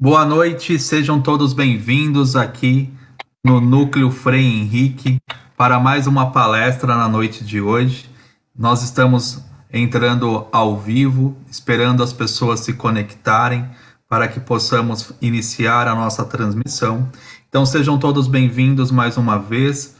Boa noite, sejam todos bem-vindos aqui no Núcleo Frei Henrique para mais uma palestra na noite de hoje. Nós estamos entrando ao vivo, esperando as pessoas se conectarem para que possamos iniciar a nossa transmissão. Então sejam todos bem-vindos mais uma vez.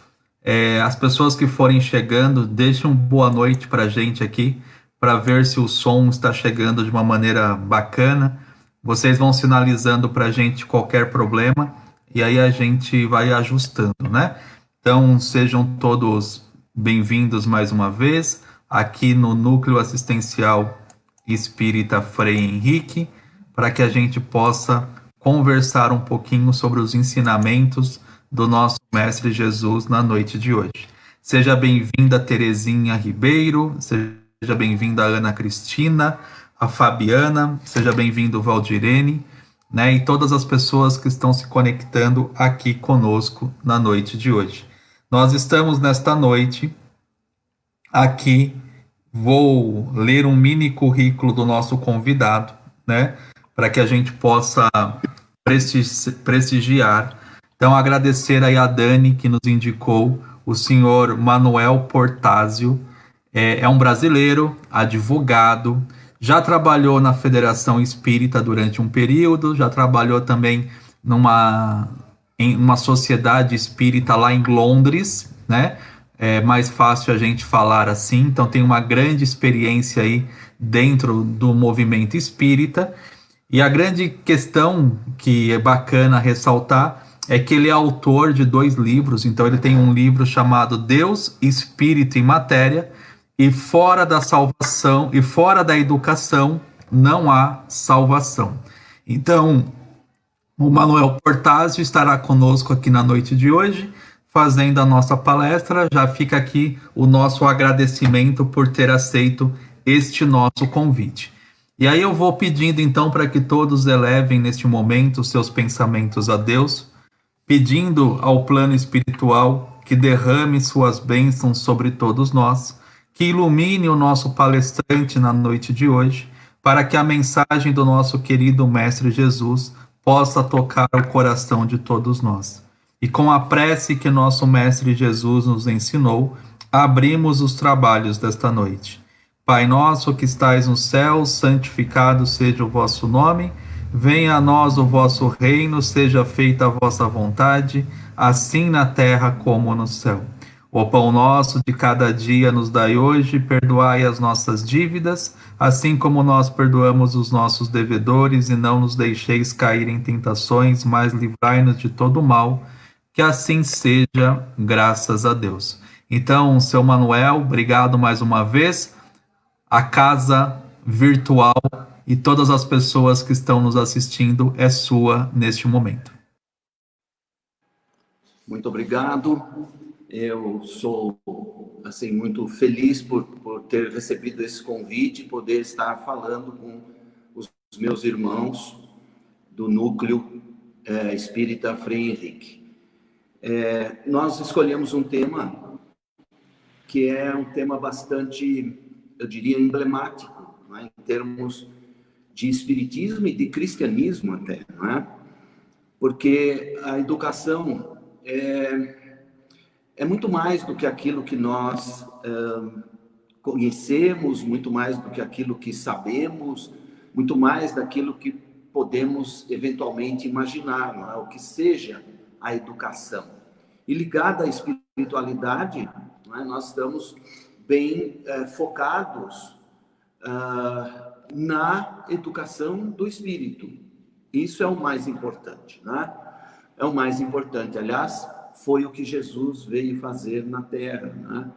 As pessoas que forem chegando, deixem uma boa noite para a gente aqui, para ver se o som está chegando de uma maneira bacana. Vocês vão sinalizando para a gente qualquer problema e aí a gente vai ajustando, né? Então sejam todos bem-vindos mais uma vez aqui no Núcleo Assistencial Espírita Frei Henrique, para que a gente possa conversar um pouquinho sobre os ensinamentos do nosso Mestre Jesus na noite de hoje. Seja bem-vinda Terezinha Ribeiro, seja bem-vinda Ana Cristina, a Fabiana, seja bem-vindo Valdirene, né, e todas as pessoas que estão se conectando aqui conosco na noite de hoje. Nós estamos nesta noite aqui, vou ler um mini currículo do nosso convidado, né, para que a gente possa prestigiar. Então, agradecer aí a Dani que nos indicou o senhor Manuel Portásio. É um brasileiro, advogado, já trabalhou na Federação Espírita durante um período, já trabalhou também em uma sociedade espírita lá em Londres, né? É mais fácil a gente falar assim, então tem uma grande experiência aí dentro do movimento espírita. E a grande questão que é bacana ressaltar é que ele é autor de dois livros. Então ele tem um livro chamado Deus, Espírito e Matéria, e fora da salvação e fora da educação não há salvação. Então, o Manuel Portásio estará conosco aqui na noite de hoje, fazendo a nossa palestra. Já fica aqui o nosso agradecimento por ter aceito este nosso convite. E aí eu vou pedindo então para que todos elevem neste momento seus pensamentos a Deus, pedindo ao plano espiritual que derrame suas bênçãos sobre todos nós, que ilumine o nosso palestrante na noite de hoje, para que a mensagem do nosso querido Mestre Jesus possa tocar o coração de todos nós. E com a prece que nosso Mestre Jesus nos ensinou, abrimos os trabalhos desta noite. Pai nosso que estais no céu, santificado seja o vosso nome. Venha a nós o vosso reino, seja feita a vossa vontade, assim na terra como no céu. O pão nosso de cada dia nos dai hoje, perdoai as nossas dívidas, assim como nós perdoamos os nossos devedores, e não nos deixeis cair em tentações, mas livrai-nos de todo mal, que assim seja, graças a Deus. Então, seu Manuel, obrigado mais uma vez. A casa virtual e todas as pessoas que estão nos assistindo é sua neste momento. Muito obrigado. Eu sou assim muito feliz por ter recebido esse convite e poder estar falando com os meus irmãos do Núcleo Espírita Frei Henrique. Nós escolhemos um tema que é um tema bastante, eu diria, emblemático, né, em termos de espiritismo e de cristianismo até, não é? Porque a educação é muito mais do que aquilo que nós conhecemos, muito mais do que aquilo que sabemos, muito mais daquilo que podemos eventualmente imaginar, não é? O que seja a educação. E ligada à espiritualidade, não é? Nós estamos bem focados na educação do espírito. Isso é o mais importante, né? É o mais importante. Aliás, foi o que Jesus veio fazer na Terra, né?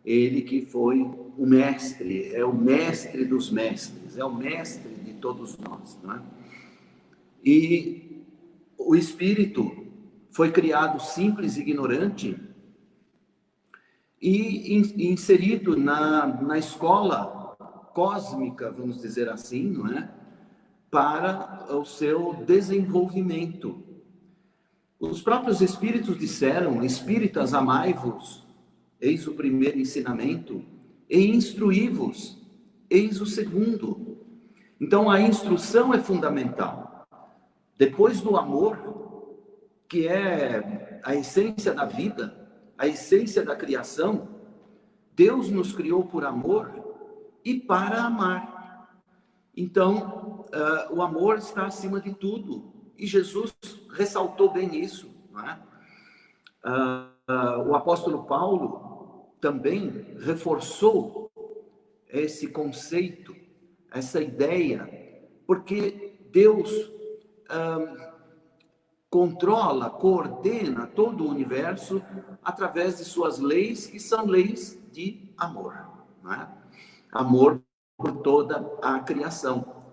Ele que foi o mestre, é o mestre dos mestres, é o mestre de todos nós, né? E o espírito foi criado simples e ignorante e inserido na escola cósmica, vamos dizer assim, não é? Para o seu desenvolvimento. Os próprios espíritos disseram: espíritas, amai-vos, eis o primeiro ensinamento, e instruí-vos, eis o segundo. Então a instrução é fundamental. Depois do amor, que é a essência da vida, a essência da criação, Deus nos criou por amor e para amar. Então, o amor está acima de tudo. E Jesus ressaltou bem isso, não é? O apóstolo Paulo também reforçou esse conceito, essa ideia, porque Deus controla, coordena todo o universo através de suas leis, que são leis de amor, não é? Amor por toda a criação.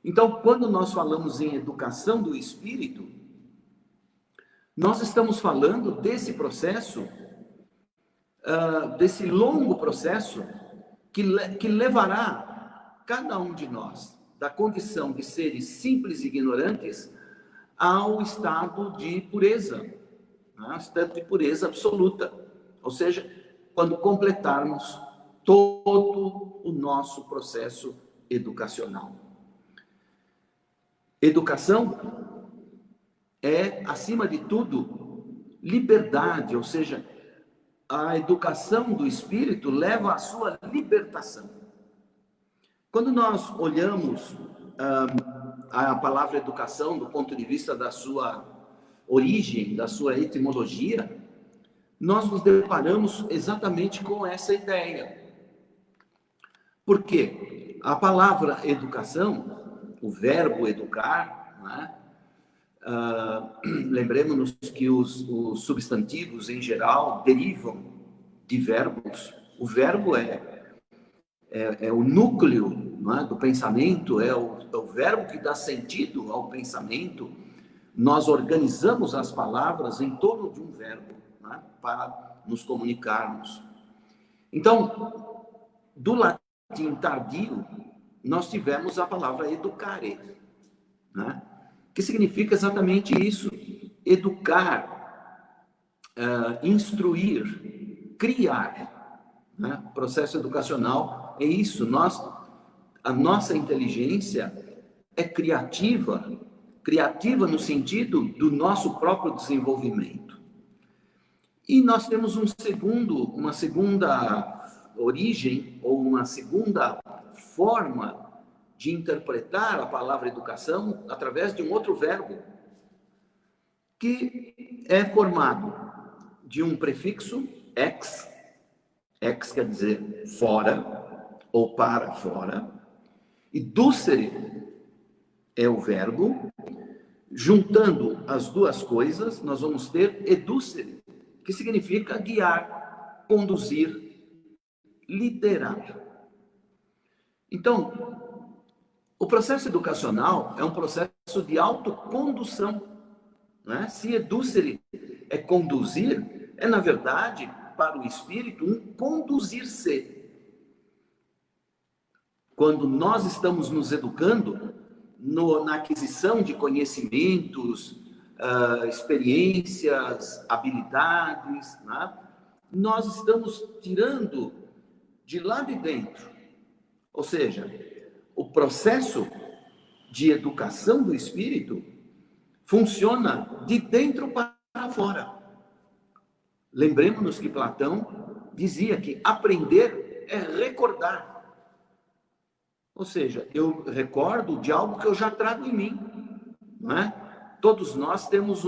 Então, quando nós falamos em educação do espírito, nós estamos falando desse processo, desse longo processo que levará cada um de nós da condição de seres simples e ignorantes ao estado de pureza, né? Estado de pureza absoluta. Ou seja, quando completarmos todo o nosso processo educacional. Educação é, acima de tudo, liberdade, ou seja, a educação do espírito leva à sua libertação. Quando nós olhamos a palavra educação do ponto de vista da sua origem, da sua etimologia, nós nos deparamos exatamente com essa ideia. Por quê? A palavra educação, o verbo educar, né? Lembremos-nos que os substantivos, em geral, derivam de verbos. O verbo é o núcleo, não é, do pensamento, é o verbo que dá sentido ao pensamento. Nós organizamos as palavras em torno de um verbo, não é, para nos comunicarmos. Então, do latim tardio, nós tivemos a palavra educare, né? Que significa exatamente isso: educar, instruir, criar, né? Processo educacional é isso. A nossa inteligência é criativa no sentido do nosso próprio desenvolvimento. E nós temos uma segunda origem, ou uma segunda forma de interpretar a palavra educação através de um outro verbo, que é formado de um prefixo, ex quer dizer fora, ou para fora, e ducere é o verbo. Juntando as duas coisas, nós vamos ter educere, que significa guiar, conduzir, liderar. Então, o processo educacional é um processo de autocondução, né? Se educere é conduzir, é, na verdade, para o espírito, um conduzir-se. Quando nós estamos nos educando na aquisição de conhecimentos, experiências, habilidades, né? Nós estamos tirando de lá de dentro. Ou seja, o processo de educação do espírito funciona de dentro para fora. Lembremos-nos que Platão dizia que aprender é recordar. Ou seja, eu recordo de algo que eu já trago em mim, não é? Todos nós temos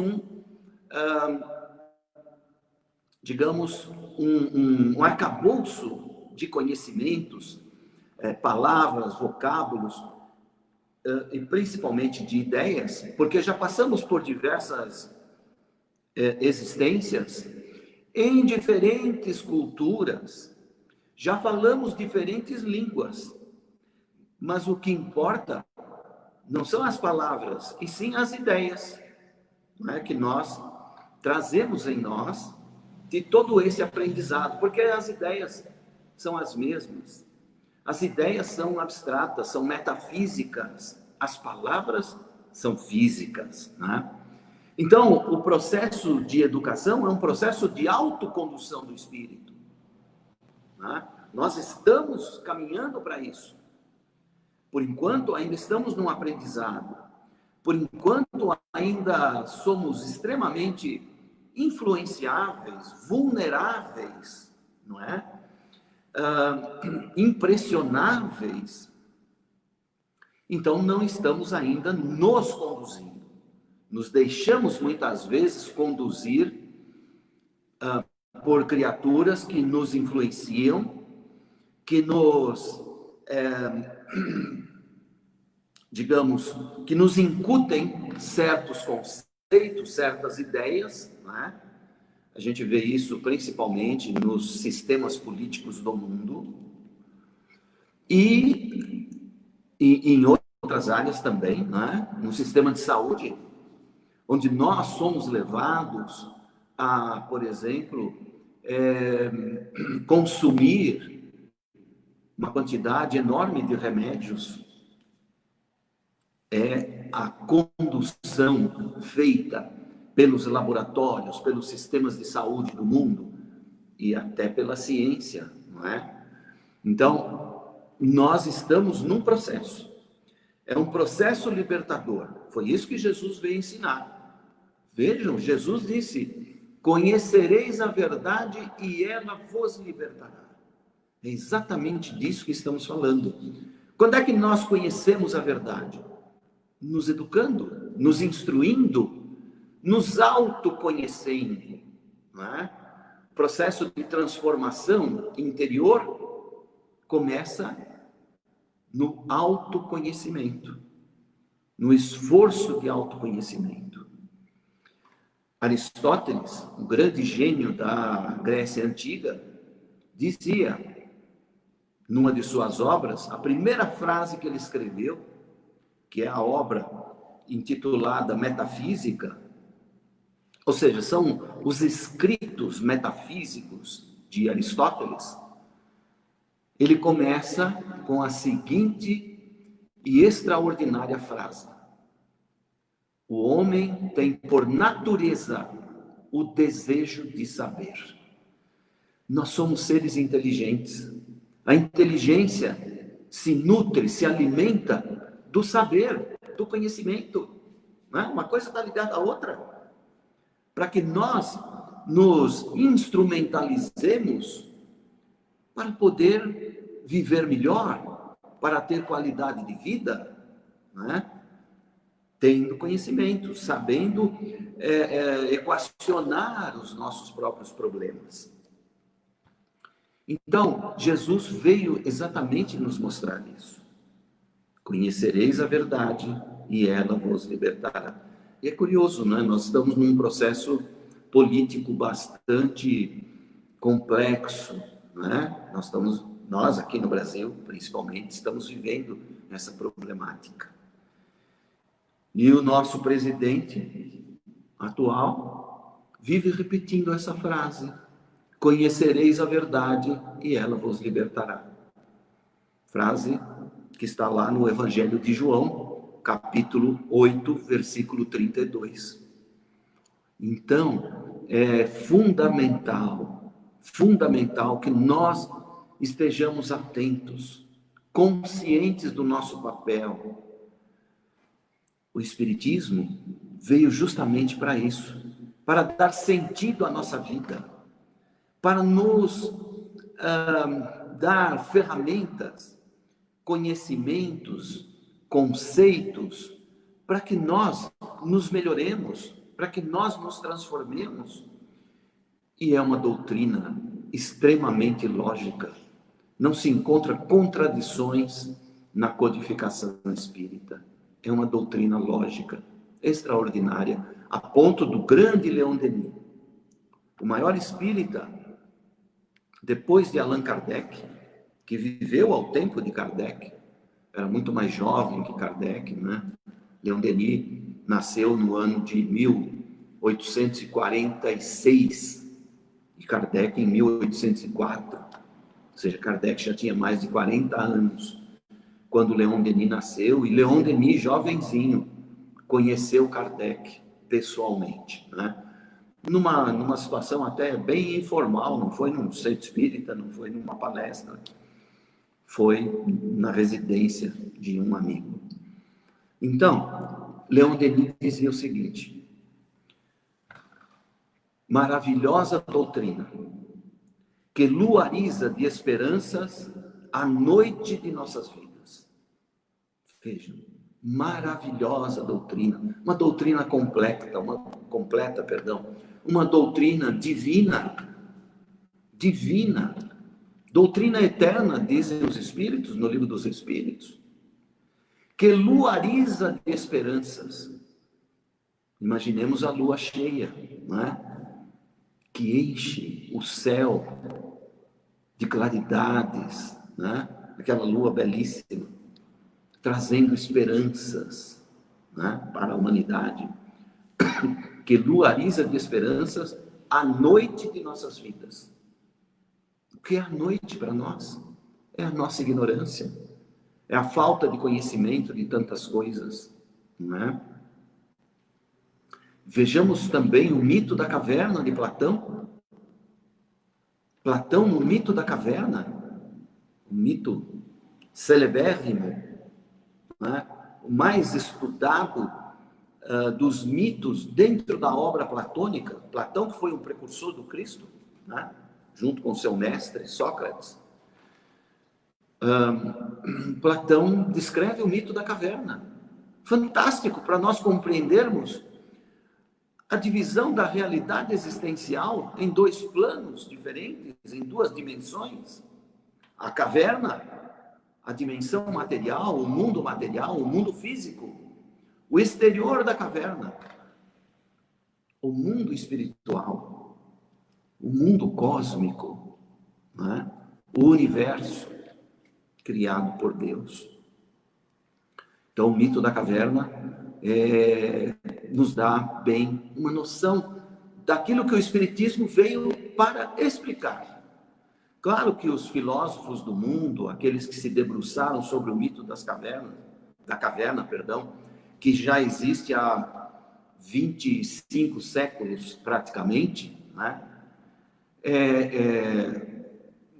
digamos, um arcabouço de conhecimentos, palavras, vocábulos, e principalmente de ideias, porque já passamos por diversas existências em diferentes culturas, já falamos diferentes línguas, mas o que importa não são as palavras, e sim as ideias, não é, que nós trazemos em nós de todo esse aprendizado, porque as ideias são as mesmas. As ideias são abstratas, são metafísicas. As palavras são físicas, né? Então, o processo de educação é um processo de autocondução do espírito, né? Nós estamos caminhando para isso. Por enquanto, ainda estamos num aprendizado. Por enquanto, ainda somos extremamente influenciáveis, vulneráveis, não é? Impressionáveis. Então, não estamos ainda nos conduzindo. Nos deixamos muitas vezes conduzir por criaturas que nos influenciam, que nos, digamos, que nos incutem certos conceitos, certas ideias, né? A gente vê isso principalmente nos sistemas políticos do mundo e em outras áreas também, né? No sistema de saúde, onde nós somos levados a, por exemplo, consumir uma quantidade enorme de remédios. É a condução feita pelos laboratórios, pelos sistemas de saúde do mundo e até pela ciência, não é? Então, nós estamos num processo. É um processo libertador. Foi isso que Jesus veio ensinar. Vejam, Jesus disse: conhecereis a verdade e ela vos libertará. É exatamente disso que estamos falando. Quando é que nós conhecemos a verdade? Nos educando, nos instruindo, nos autoconhecendo, não é? O processo de transformação interior começa no autoconhecimento, no esforço de autoconhecimento. Aristóteles, um grande gênio da Grécia Antiga, dizia, numa de suas obras, a primeira frase que ele escreveu, que é a obra intitulada Metafísica, ou seja, são os escritos metafísicos de Aristóteles. Ele começa com a seguinte e extraordinária frase: o homem tem por natureza o desejo de saber. Nós somos seres inteligentes. A inteligência se nutre, se alimenta do saber, do conhecimento. Não é? Uma coisa está ligada à outra. Para que nós nos instrumentalizemos para poder viver melhor, para ter qualidade de vida, não é? Tendo conhecimento, sabendo equacionar os nossos próprios problemas. Então, Jesus veio exatamente nos mostrar isso. Conhecereis a verdade e ela vos libertará. E é curioso, né? Nós estamos num processo político bastante complexo, né? Nós aqui no Brasil, principalmente, estamos vivendo essa problemática. E o nosso presidente atual vive repetindo essa frase: conhecereis a verdade e ela vos libertará. Frase que está lá no Evangelho de João, capítulo 8, versículo 32. Então, é fundamental que nós estejamos atentos, conscientes do nosso papel. O Espiritismo veio justamente para isso, para dar sentido à nossa vida, para nos dar ferramentas, conhecimentos, conceitos, para que nós nos melhoremos, para que nós nos transformemos. E é uma doutrina extremamente lógica. Não se encontra contradições na codificação espírita. É uma doutrina lógica, extraordinária, a ponto do grande Leon Denis, o maior espírita, depois de Allan Kardec, que viveu ao tempo de Kardec, era muito mais jovem que Kardec, né? Leon Denis nasceu no ano de 1846 e Kardec em 1804, ou seja, Kardec já tinha mais de 40 anos quando Leon Denis nasceu, e Leon Denis, jovenzinho, conheceu Kardec pessoalmente, né? Numa situação até bem informal, não foi num centro espírita, não foi numa palestra, foi na residência de um amigo. Então, Leon Denis dizia o seguinte: maravilhosa doutrina que luariza de esperanças a noite de nossas vidas. Vejam, maravilhosa doutrina, uma doutrina completa, uma doutrina divina, doutrina eterna, dizem os Espíritos, no Livro dos Espíritos, que luariza de esperanças. Imaginemos a lua cheia, não é? Que enche o céu de claridades, né? Aquela lua belíssima, trazendo esperanças, né? Para a humanidade, que luariza de esperanças a noite de nossas vidas. O que é a noite para nós? É a nossa ignorância, é a falta de conhecimento de tantas coisas, não é? Vejamos também o mito da caverna de Platão. Platão, no mito da caverna, um mito celebérrimo, né? O mais estudado dos mitos dentro da obra platônica. Platão, que foi um precursor do Cristo, né? Junto com seu mestre, Sócrates. Platão descreve o mito da caverna. Fantástico para nós compreendermos a divisão da realidade existencial em dois planos diferentes, em duas dimensões. A caverna, a dimensão material, o mundo físico. O exterior da caverna, o mundo espiritual, o mundo cósmico, né? O universo criado por Deus. Então, o mito da caverna nos dá bem uma noção daquilo que o Espiritismo veio para explicar. Claro que os filósofos do mundo, aqueles que se debruçaram sobre o mito da caverna, que já existe há 25 séculos praticamente, né?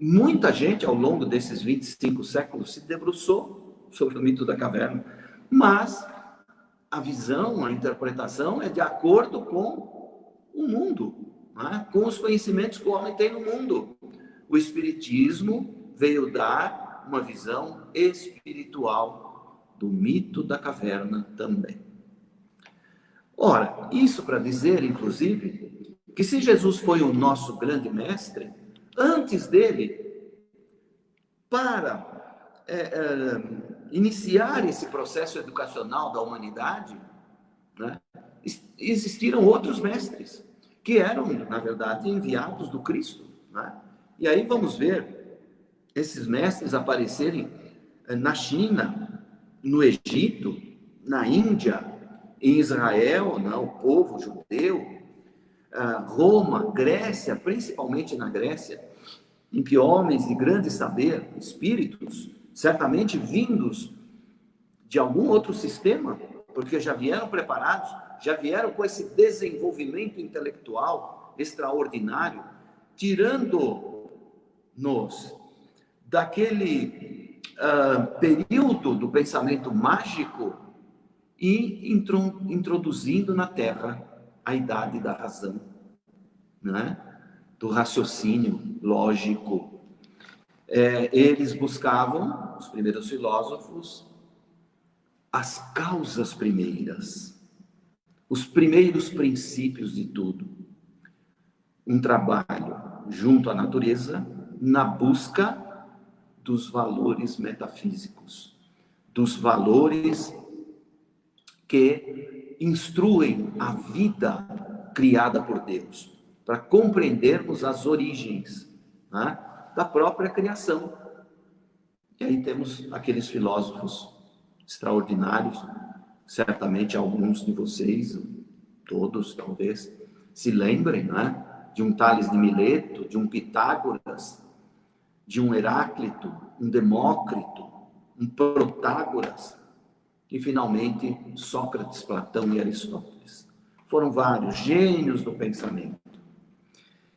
Muita gente ao longo desses 25 séculos se debruçou sobre o mito da caverna, mas a visão, a interpretação é de acordo com o mundo, né? Com os conhecimentos que o homem tem no mundo. O Espiritismo veio dar uma visão espiritual do mito da caverna também. Ora, isso para dizer, inclusive, que se Jesus foi o nosso grande mestre, antes dele, para iniciar esse processo educacional da humanidade, né, existiram outros mestres, que eram, na verdade, enviados do Cristo, né? E aí vamos ver esses mestres aparecerem na China, no Egito, na Índia, em Israel, né, o povo judeu, Roma, Grécia, principalmente na Grécia, em que homens de grande saber, espíritos, certamente vindos de algum outro sistema, porque já vieram preparados, já vieram com esse desenvolvimento intelectual extraordinário, tirando-nos daquele período do pensamento mágico e introduzindo na Terra a idade da razão, né? Do raciocínio lógico. Eles buscavam, os primeiros filósofos, as causas primeiras, os primeiros princípios de tudo. Um trabalho junto à natureza na busca dos valores metafísicos, dos valores que instruem a vida criada por Deus, para compreendermos as origens, né, da própria criação. E aí temos aqueles filósofos extraordinários, certamente alguns de vocês, todos talvez, se lembrem, né, de um Tales de Mileto, de um Pitágoras, de um Heráclito, um Demócrito, um Protágoras, e finalmente Sócrates, Platão e Aristóteles. Foram vários gênios do pensamento,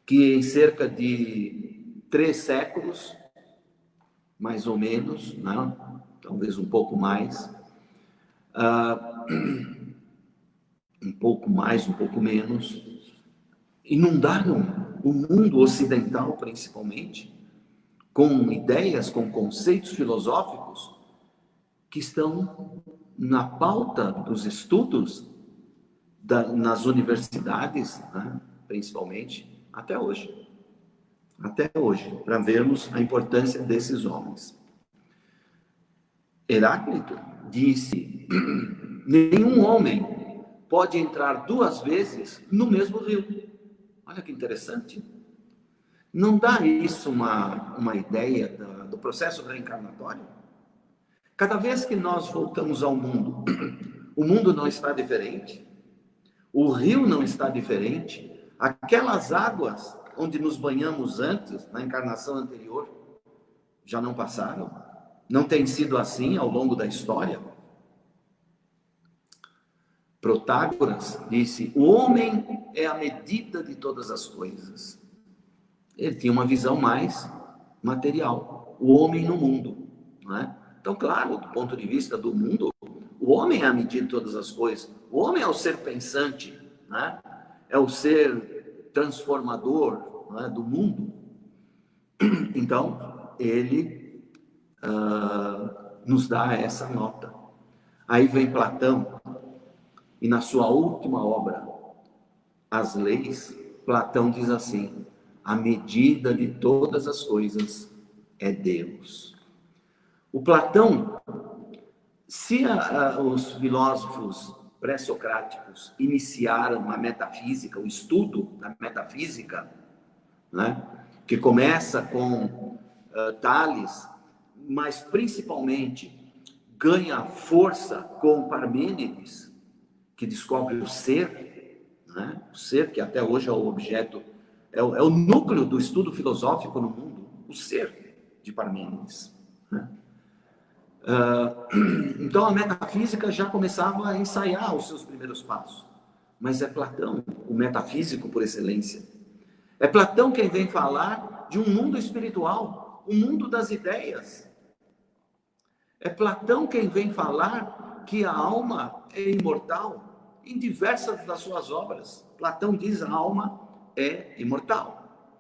que em cerca de 3 séculos, mais ou menos, né, talvez um pouco mais, pouco mais, um pouco menos, inundaram o mundo ocidental, principalmente, com ideias, com conceitos filosóficos que estão na pauta dos estudos nas universidades, né, principalmente, até hoje. Até hoje, para vermos a importância desses homens. Heráclito disse: nenhum homem pode entrar duas vezes no mesmo rio. Olha que interessante. Não dá isso uma ideia do processo reencarnatório? Cada vez que nós voltamos ao mundo, o mundo não está diferente, o rio não está diferente, aquelas águas onde nos banhamos antes, na encarnação anterior, já não passaram? Não tem sido assim ao longo da história? Protágoras disse: o homem é a medida de todas as coisas. Ele tinha uma visão mais material, o homem no mundo, não é? Então, claro, do ponto de vista do mundo, o homem é a medida de todas as coisas. O homem é o ser pensante, né? É o ser transformador, não é, do mundo. Então, ele nos dá essa nota. Aí vem Platão, e na sua última obra, As Leis, Platão diz assim: a medida de todas as coisas é Deus. O Platão, se os filósofos pré-socráticos iniciaram a metafísica, o estudo da metafísica, né, que começa com Tales, mas principalmente ganha força com Parmênides, que descobre o ser, né, o ser que até hoje é o objeto, é o núcleo do estudo filosófico no mundo, o ser de Parmênides, né? Então a metafísica já começava a ensaiar os seus primeiros passos, mas é Platão, o metafísico por excelência. É Platão quem vem falar de um mundo espiritual, um mundo das ideias. É Platão quem vem falar que a alma é imortal em diversas das suas obras. Platão diz: a alma é imortal.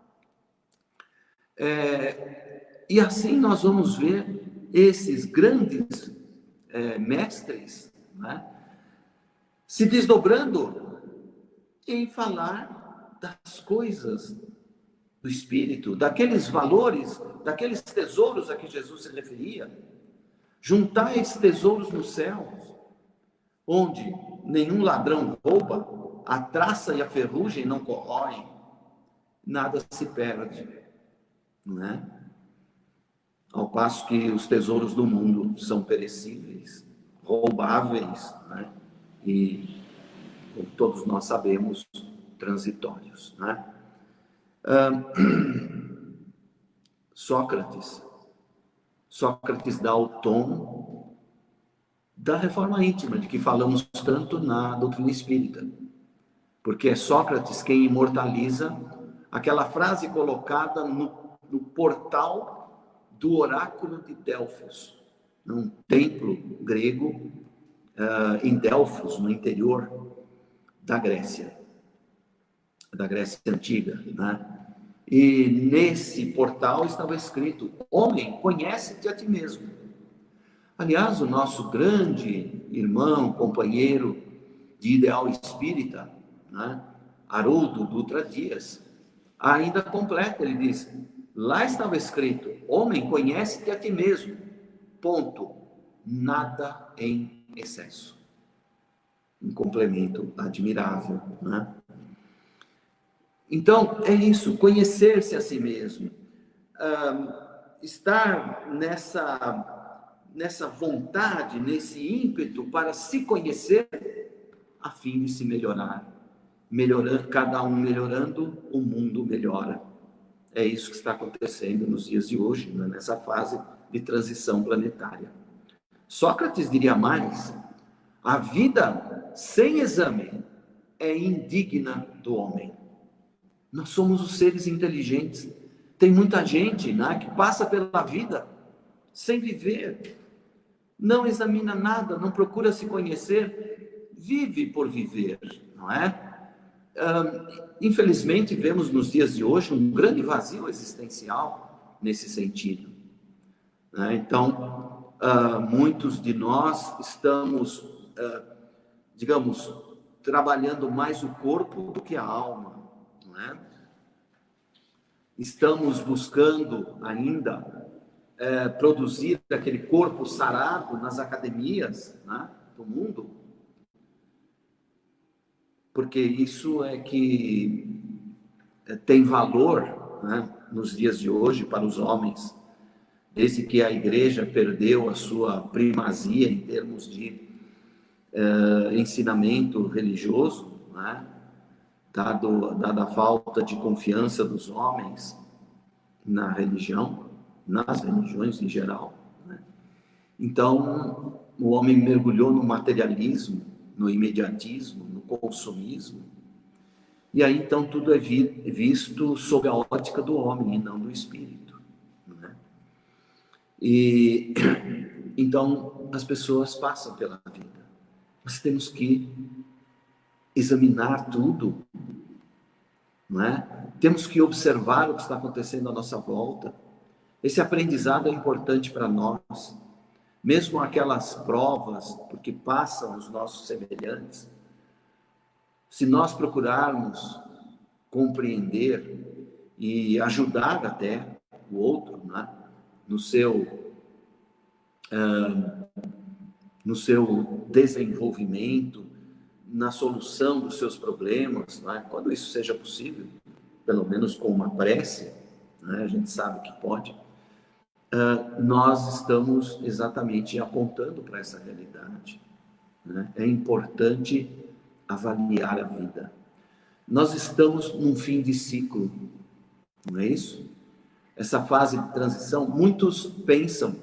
E assim nós vamos ver esses grandes mestres, né, se desdobrando em falar das coisas do Espírito, daqueles valores, daqueles tesouros a que Jesus se referia. Juntar esses tesouros nos céus, onde nenhum ladrão rouba, a traça e a ferrugem não corroem, nada se perde, não é? Ao passo que os tesouros do mundo são perecíveis, roubáveis, né? E, como todos nós sabemos, transitórios, né? Sócrates dá o tom da reforma íntima, de que falamos tanto na doutrina espírita, porque é Sócrates quem imortaliza aquela frase colocada no portal do oráculo de Delfos, num templo grego em Delfos, no interior da Grécia Antiga, né? E nesse portal estava escrito: homem, conhece-te a ti mesmo. Aliás, o nosso grande irmão, companheiro de ideal espírita, né, Haroldo Dutra Dias, ainda completa, ele diz: lá estava escrito: homem, conhece-te a ti mesmo, ponto, nada em excesso. Um complemento admirável, né? Então, é isso, conhecer-se a si mesmo, estar nessa vontade, nesse ímpeto para se conhecer, a fim de se melhorar, cada um melhorando, o mundo melhora. É isso que está acontecendo nos dias de hoje, né? Nessa fase de transição planetária. Sócrates diria mais: a vida sem exame é indigna do homem. Nós somos os seres inteligentes. Tem muita gente, né, que passa pela vida sem viver, não examina nada, não procura se conhecer, vive por viver, não é? Infelizmente, vemos nos dias de hoje um grande vazio existencial nesse sentido, né? Então, muitos de nós estamos, digamos, trabalhando mais o corpo do que a alma, não é? Estamos buscando ainda produzir aquele corpo sarado nas academias, né, do mundo, porque isso é que tem valor, né, nos dias de hoje para os homens, desde que a igreja perdeu a sua primazia em termos de ensinamento religioso, né, dada a falta de confiança dos homens na religião, nas religiões em geral, né? Então, o homem mergulhou no materialismo, no imediatismo, no consumismo, e aí então tudo é visto sob a ótica do homem e não do espírito, né? E então as pessoas passam pela vida. Nós temos que examinar tudo, não é? Temos que observar o que está acontecendo à nossa volta. Esse aprendizado é importante para nós, mesmo aquelas provas, porque passam os nossos semelhantes. Se nós procurarmos compreender e ajudar até o outro, né, no seu desenvolvimento, na solução dos seus problemas, né, quando isso seja possível, pelo menos com uma prece, né, a gente sabe que pode, nós estamos exatamente apontando para essa realidade, né? É importante avaliar a vida. Nós estamos num fim de ciclo, não é isso? Essa fase de transição, muitos pensam,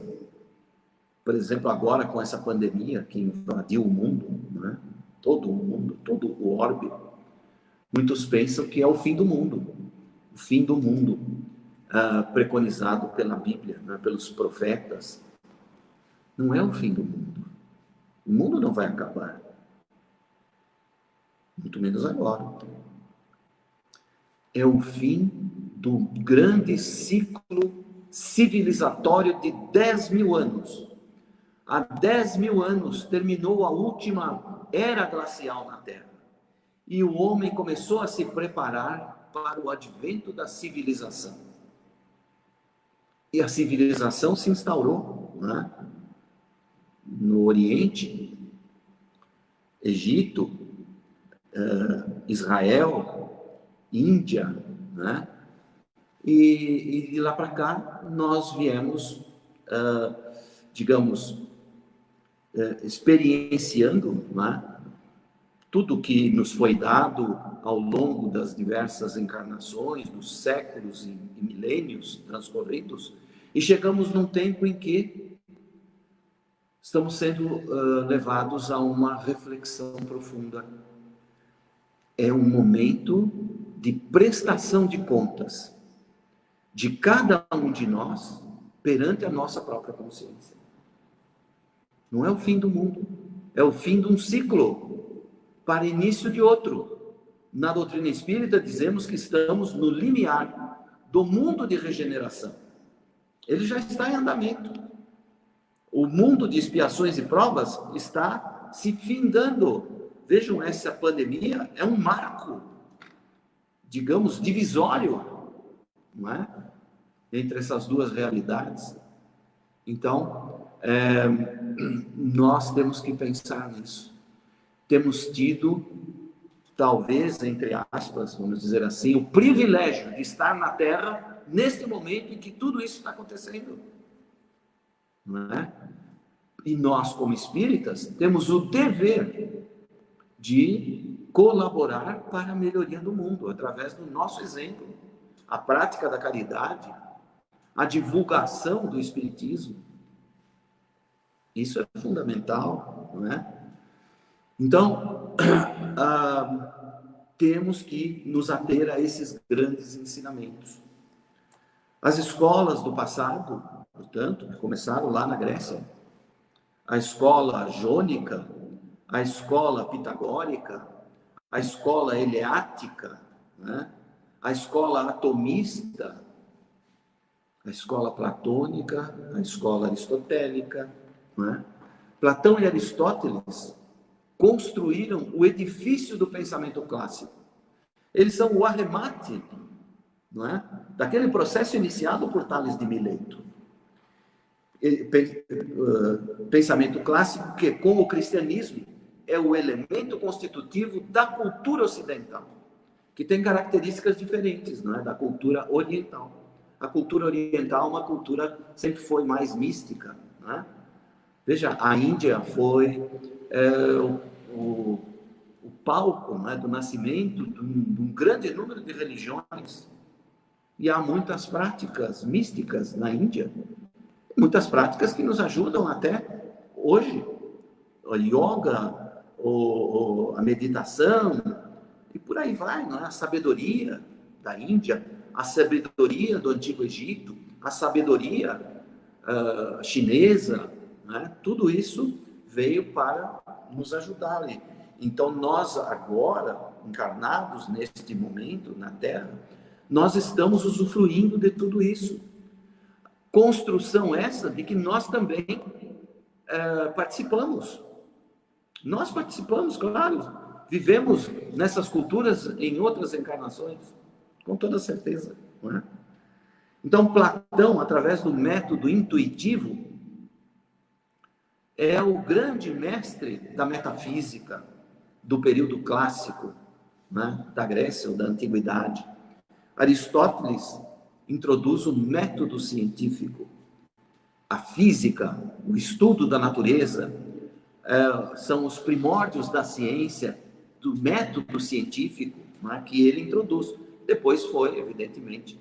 por exemplo, agora com essa pandemia que invadiu o mundo, né? Todo o mundo, todo o orbe, muitos pensam que é o fim do mundo, preconizado pela Bíblia, né? Pelos profetas. Não é o fim do mundo. O mundo não vai acabar, muito menos agora. É o fim do grande ciclo civilizatório de 10.000 anos. Há 10.000 anos terminou a última era glacial na Terra. E o homem começou a se preparar para o advento da civilização. E a civilização se instaurou, né? No Oriente, Egito, Israel, Índia, né? E de lá para cá nós viemos, digamos, experienciando, né, tudo que nos foi dado ao longo das diversas encarnações, dos séculos e milênios transcorridos, e chegamos num tempo em que estamos sendo levados a uma reflexão profunda. É um momento de prestação de contas de cada um de nós perante a nossa própria consciência. Não é o fim do mundo, é o fim de um ciclo para início de outro. Na doutrina espírita dizemos que estamos no limiar do mundo de regeneração. Ele já está em andamento. O mundo de expiações e provas está se findando. Vejam, essa pandemia é um marco, digamos, divisório, não é? Entre essas duas realidades. Então, nós temos que pensar nisso. Temos tido, talvez, entre aspas, vamos dizer assim, o privilégio de estar na Terra neste momento em que tudo isso está acontecendo, não é? E nós, como espíritas, temos o dever de colaborar para a melhoria do mundo, através do nosso exemplo, a prática da caridade, a divulgação do espiritismo. Isso é fundamental, não é? Então, temos que nos ater a esses grandes ensinamentos. As escolas do passado, portanto, que começaram lá na Grécia, a escola jônica, a escola pitagórica, a escola eleática, né? A escola atomista, a escola platônica, a escola aristotélica, né? Platão e Aristóteles construíram o edifício do pensamento clássico. Eles são o arremate, não é? Daquele processo iniciado por Tales de Mileto. Pensamento clássico que, como o cristianismo, é o elemento constitutivo da cultura ocidental, que tem características diferentes, não é, da cultura oriental. A cultura oriental, uma cultura sempre foi mais mística, não é? Veja, a Índia foi o palco, não é, do nascimento de um grande número de religiões, e há muitas práticas místicas na Índia, muitas práticas que nos ajudam até hoje, o yoga, a meditação, e por aí vai, não é? A sabedoria da Índia, a sabedoria do Antigo Egito, a sabedoria chinesa, né? Tudo isso veio para nos ajudar. Então, nós agora, encarnados neste momento na Terra, nós estamos usufruindo de tudo isso. Construção essa de que nós também participamos. Nós participamos, claro. Vivemos nessas culturas em outras encarnações, com toda certeza, não é? Então, Platão, através do método intuitivo, é o grande mestre da metafísica do período clássico, né, da Grécia ou da Antiguidade. Aristóteles introduz o método científico, a física, o estudo da natureza, são os primórdios da ciência, do método científico, né, que ele introduz. Depois foi, evidentemente,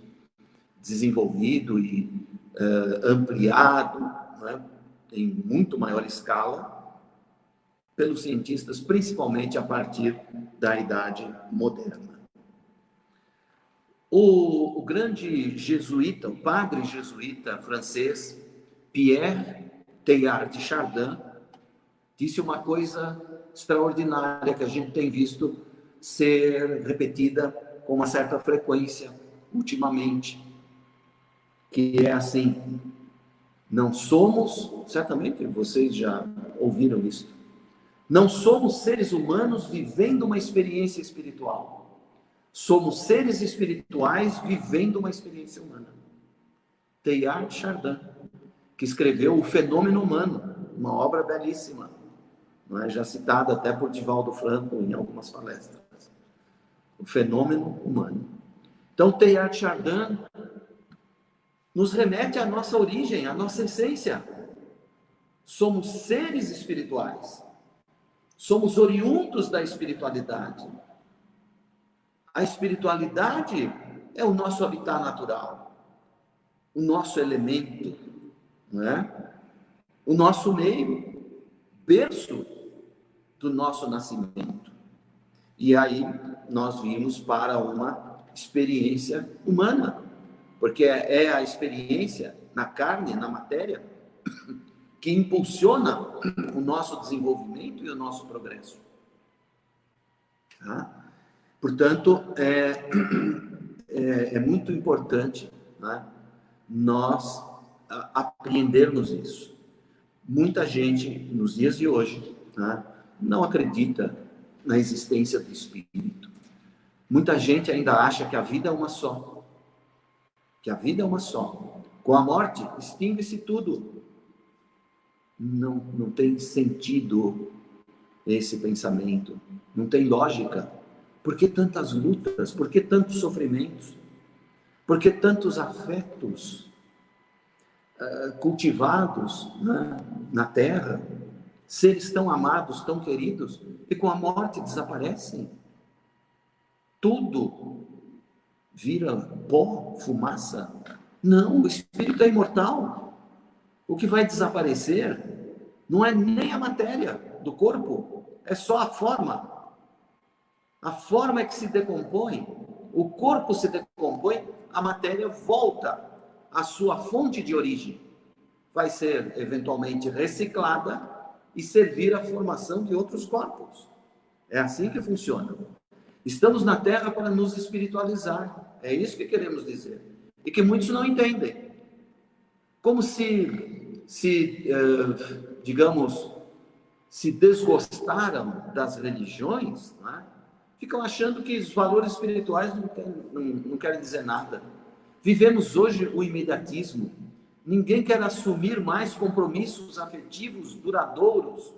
desenvolvido e ampliado, né, em muito maior escala, pelos cientistas, principalmente a partir da Idade Moderna. O grande jesuíta, o padre jesuíta francês, Pierre Teilhard de Chardin, disse uma coisa extraordinária que a gente tem visto ser repetida com uma certa frequência ultimamente, que é assim: não somos, certamente vocês já ouviram isso, não somos seres humanos vivendo uma experiência espiritual, somos seres espirituais vivendo uma experiência humana. Teilhard de Chardin, que escreveu O Fenômeno Humano, uma obra belíssima, não é? Já citada até por Divaldo Franco em algumas palestras. O Fenômeno Humano. Então, Teilhard de Chardin nos remete à nossa origem, à nossa essência. Somos seres espirituais. Somos oriundos da espiritualidade. A espiritualidade é o nosso habitat natural, o nosso elemento, não é? O nosso meio, berço do nosso nascimento. E aí nós vimos para uma experiência humana, porque é a experiência na carne, na matéria, que impulsiona o nosso desenvolvimento e o nosso progresso. Tá? Portanto, é muito importante, né, nós aprendermos isso. Muita gente, nos dias de hoje, né, não acredita na existência do espírito. Muita gente ainda acha que a vida é uma só. Que a vida é uma só. Com a morte, extingue-se tudo. Não tem sentido esse pensamento. Não tem lógica. Por que tantas lutas? Por que tantos sofrimentos? Por que tantos afetos cultivados na terra? Seres tão amados, tão queridos, e com a morte desaparecem. Tudo vira pó, fumaça. Não, o espírito é imortal. O que vai desaparecer não é nem a matéria do corpo, é só a forma. A forma é que se decompõe, o corpo se decompõe, a matéria volta à sua fonte de origem. Vai ser eventualmente reciclada e servir à formação de outros corpos. É assim que funciona. Estamos na Terra para nos espiritualizar. É isso que queremos dizer. E que muitos não entendem. Como digamos, se desgostaram das religiões, né? Ficam achando que os valores espirituais não querem dizer nada. Vivemos hoje o imediatismo. Ninguém quer assumir mais compromissos afetivos duradouros.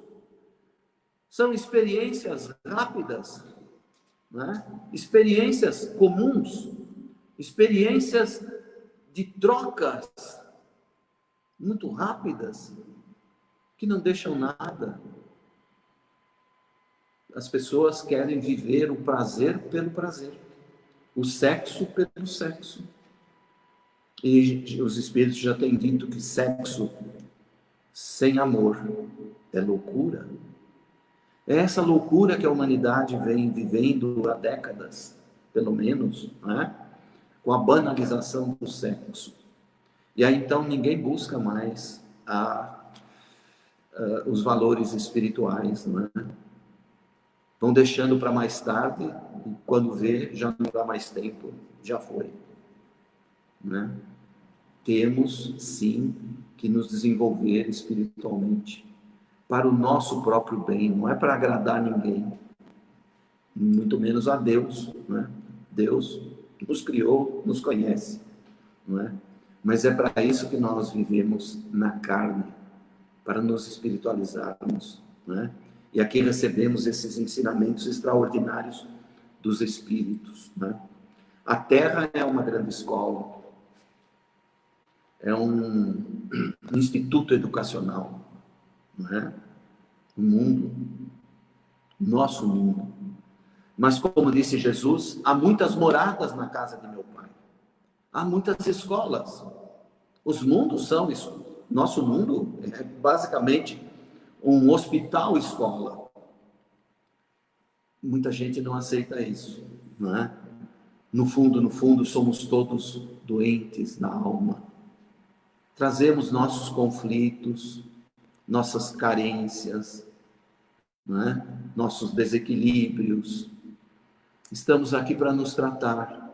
São experiências rápidas, né? Experiências comuns, experiências de trocas muito rápidas, que não deixam nada. As pessoas querem viver o prazer pelo prazer, o sexo pelo sexo. E os espíritos já têm dito que sexo sem amor é loucura. É essa loucura que a humanidade vem vivendo há décadas, pelo menos, né? Com a banalização do sexo. E aí então ninguém busca mais os valores espirituais, né? Vão deixando para mais tarde, e quando vê, já não dá mais tempo, já foi, né? Temos, sim, que nos desenvolver espiritualmente, para o nosso próprio bem, não é para agradar ninguém, muito menos a Deus, né? Deus nos criou, nos conhece, não é? Mas é para isso que nós vivemos na carne, para nos espiritualizarmos, né? E aqui recebemos esses ensinamentos extraordinários dos Espíritos, né? A Terra é uma grande escola, é um instituto educacional, né? O mundo, nosso mundo. Mas como disse Jesus, há muitas moradas na casa de meu Pai. Há muitas escolas. Os mundos são isso. Nosso mundo é basicamente um hospital-escola. Muita gente não aceita isso, não é? No fundo, somos todos doentes na alma. Trazemos nossos conflitos, nossas carências, não é? Nossos desequilíbrios. Estamos aqui para nos tratar.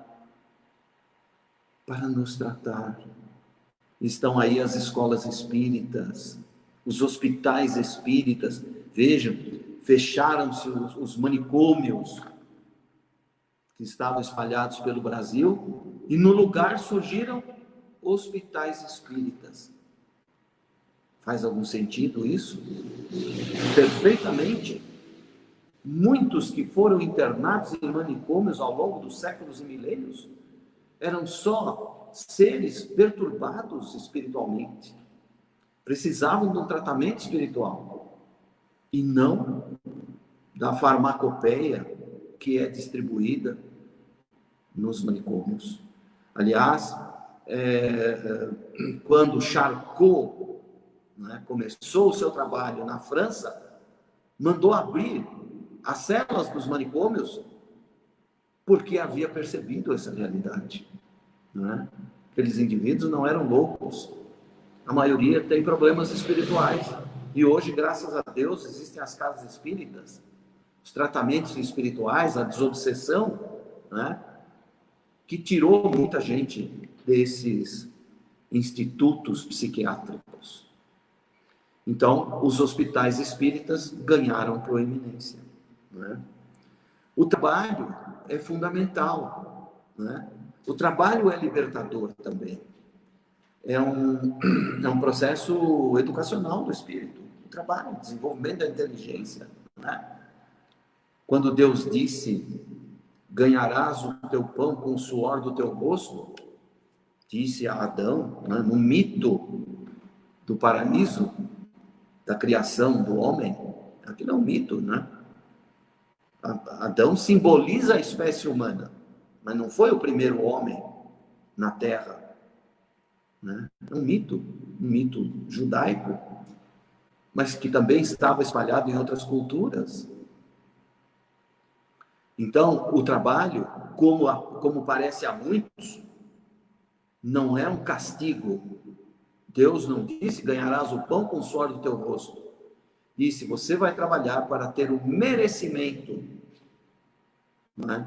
Para nos tratar. Estão aí as escolas espíritas, os hospitais espíritas. Vejam, fecharam-se os manicômios que estavam espalhados pelo Brasil e no lugar surgiram hospitais espíritas. Faz algum sentido isso? Perfeitamente. Muitos que foram internados em manicômios ao longo dos séculos e milênios eram só seres perturbados espiritualmente. Precisavam de um tratamento espiritual e não da farmacopeia que é distribuída nos manicômios. Aliás, quando Charcot, né, começou o seu trabalho na França, mandou abrir as celas dos manicômios porque havia percebido essa realidade, né? Aqueles indivíduos não eram loucos, a maioria tem problemas espirituais, e hoje, graças a Deus, existem as casas espíritas, os tratamentos espirituais, a desobsessão, né? Que tirou muita gente desses institutos psiquiátricos. Então, os hospitais espíritas ganharam proeminência, né? O trabalho é fundamental, né? O trabalho é libertador também. É um processo educacional do espírito. O trabalho, o desenvolvimento da inteligência, né? Quando Deus disse, ganharás o teu pão com o suor do teu rosto, disse a Adão, né, no mito do paraíso, da criação do homem, aquilo é um mito, né? Adão simboliza a espécie humana, mas não foi o primeiro homem na Terra, né? É um mito judaico, mas que também estava espalhado em outras culturas. Então, o trabalho, como parece a muitos, não é um castigo. Deus não disse, ganharás o pão com o suor do teu rosto. Disse, você vai trabalhar para ter o merecimento não é?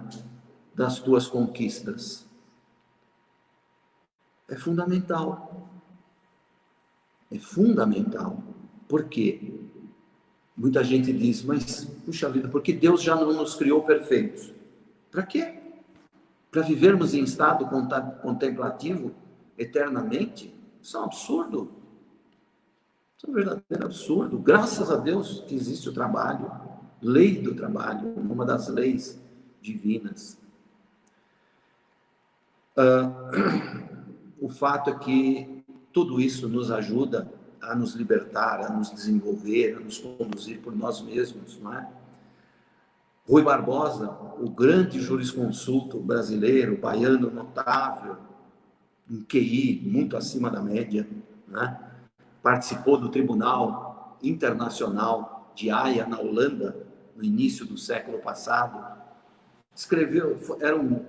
Das tuas conquistas. É fundamental. É fundamental. Por quê? Muita gente diz, mas, puxa vida, por que Deus já não nos criou perfeitos? Para quê? Para vivermos em estado contemplativo eternamente? Isso é um absurdo. Isso é um verdadeiro absurdo. Graças a Deus que existe o trabalho, lei do trabalho, uma das leis divinas. O fato é que tudo isso nos ajuda a nos libertar, a nos desenvolver, a nos conduzir por nós mesmos, não é? Rui Barbosa, o grande jurisconsulto brasileiro, baiano notável, um QI muito acima da média, né? Participou do Tribunal Internacional de Haia, na Holanda, no início do século passado. Escreveu, era um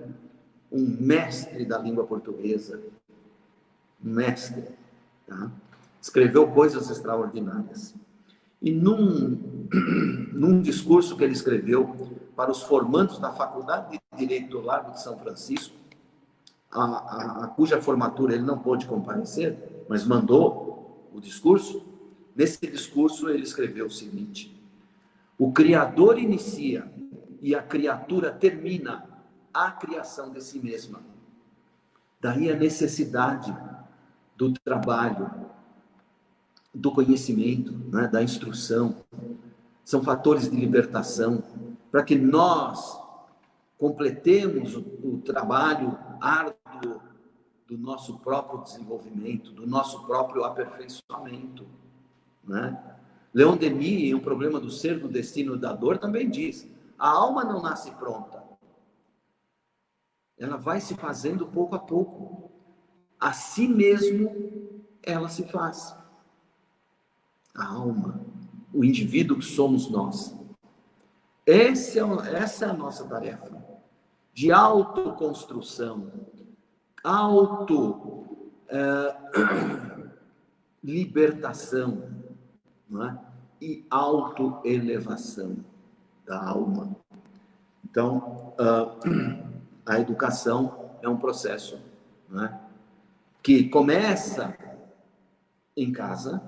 mestre da língua portuguesa, um mestre, tá? Escreveu coisas extraordinárias. E num discurso que ele escreveu para os formandos da Faculdade de Direito do Largo de São Francisco, a cuja formatura ele não pôde comparecer, mas mandou o discurso. Nesse discurso ele escreveu o seguinte: o Criador inicia e a criatura termina a criação de si mesma. Daí a necessidade do trabalho, do conhecimento, né, da instrução. São fatores de libertação para que nós completemos o trabalho árduo do nosso próprio desenvolvimento, do nosso próprio aperfeiçoamento, né? Leon Denis, em Um Problema do Ser, do Destino e da Dor, também diz: a alma não nasce pronta, ela vai se fazendo pouco a pouco, a si mesmo ela se faz. A alma, o indivíduo que somos nós. Essa é a nossa tarefa, de autoconstrução, libertação, não é? E autoelevação da alma. Então, a educação é um processo, não é? Que começa em casa,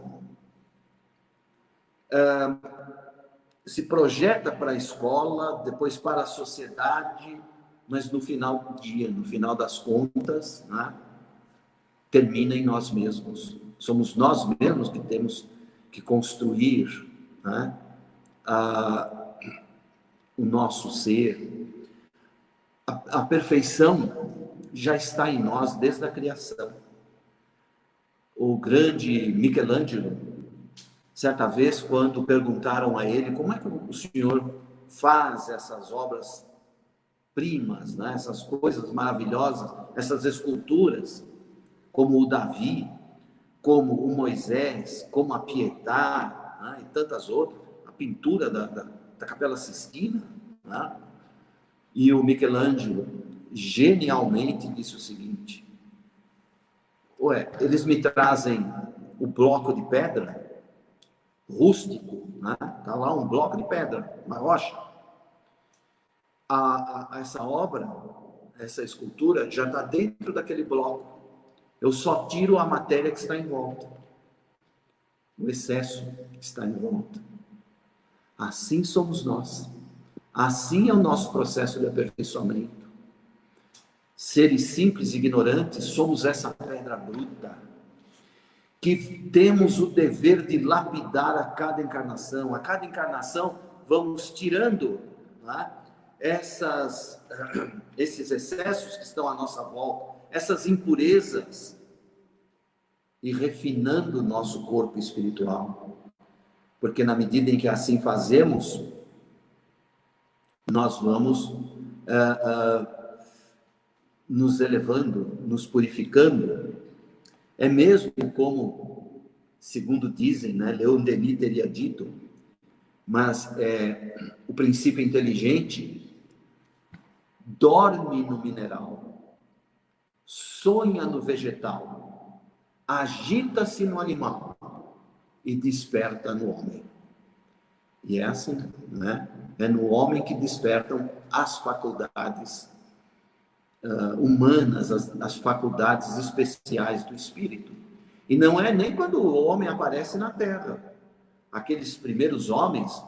se projeta para a escola, depois para a sociedade, mas no final do dia, no final das contas, né, termina em nós mesmos. Somos nós mesmos que temos que construir, né, o nosso ser. A perfeição já está em nós desde a criação. O grande Michelangelo, certa vez, quando perguntaram a ele como é que o senhor faz essas obras primas, né? Essas coisas maravilhosas, essas esculturas, como o Davi, como o Moisés, como a Pietà, né? E tantas outras, a pintura da Capela Sistina, né? E o Michelangelo genialmente disse o seguinte: ué, eles me trazem o bloco de pedra rústico, né? Tá lá um bloco de pedra, uma rocha. Essa obra, essa escultura já está dentro daquele bloco. Eu só tiro a matéria que está em volta, o excesso que está em volta. Assim somos nós. Assim é o nosso processo de aperfeiçoamento. Seres simples e ignorantes, somos essa pedra bruta que temos o dever de lapidar a cada encarnação. A cada encarnação vamos tirando, né, esses excessos que estão à nossa volta, essas impurezas, e refinando o nosso corpo espiritual. Porque na medida em que assim fazemos, nós vamos nos elevando, nos purificando. É mesmo como, segundo dizem, né, Leon Denis teria dito, mas o princípio inteligente dorme no mineral, sonha no vegetal, agita-se no animal e desperta no homem. E é assim, né? É no homem que despertam as faculdades humanas, as faculdades especiais do espírito. E não é nem quando o homem aparece na Terra. Aqueles primeiros homens,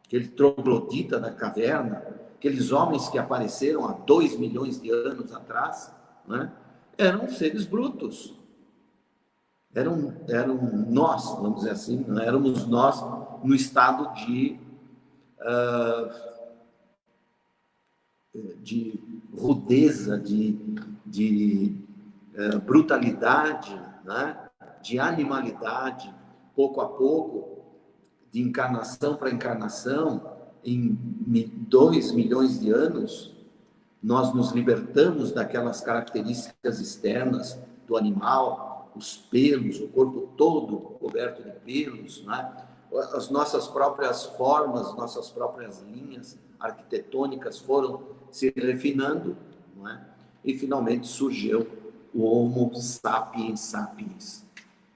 aquele troglodita da caverna, aqueles homens que apareceram há 2 milhões de anos atrás, né, eram seres brutos. Eram nós, vamos dizer assim, né, éramos nós no estado de rudeza, de brutalidade, né? De animalidade, pouco a pouco, de encarnação para encarnação, em 2 milhões de anos, nós nos libertamos daquelas características externas do animal, os pelos, o corpo todo coberto de pelos, né? As nossas próprias formas, nossas próprias linhas arquitetônicas foram se refinando, não é? E finalmente surgiu o Homo sapiens sapiens,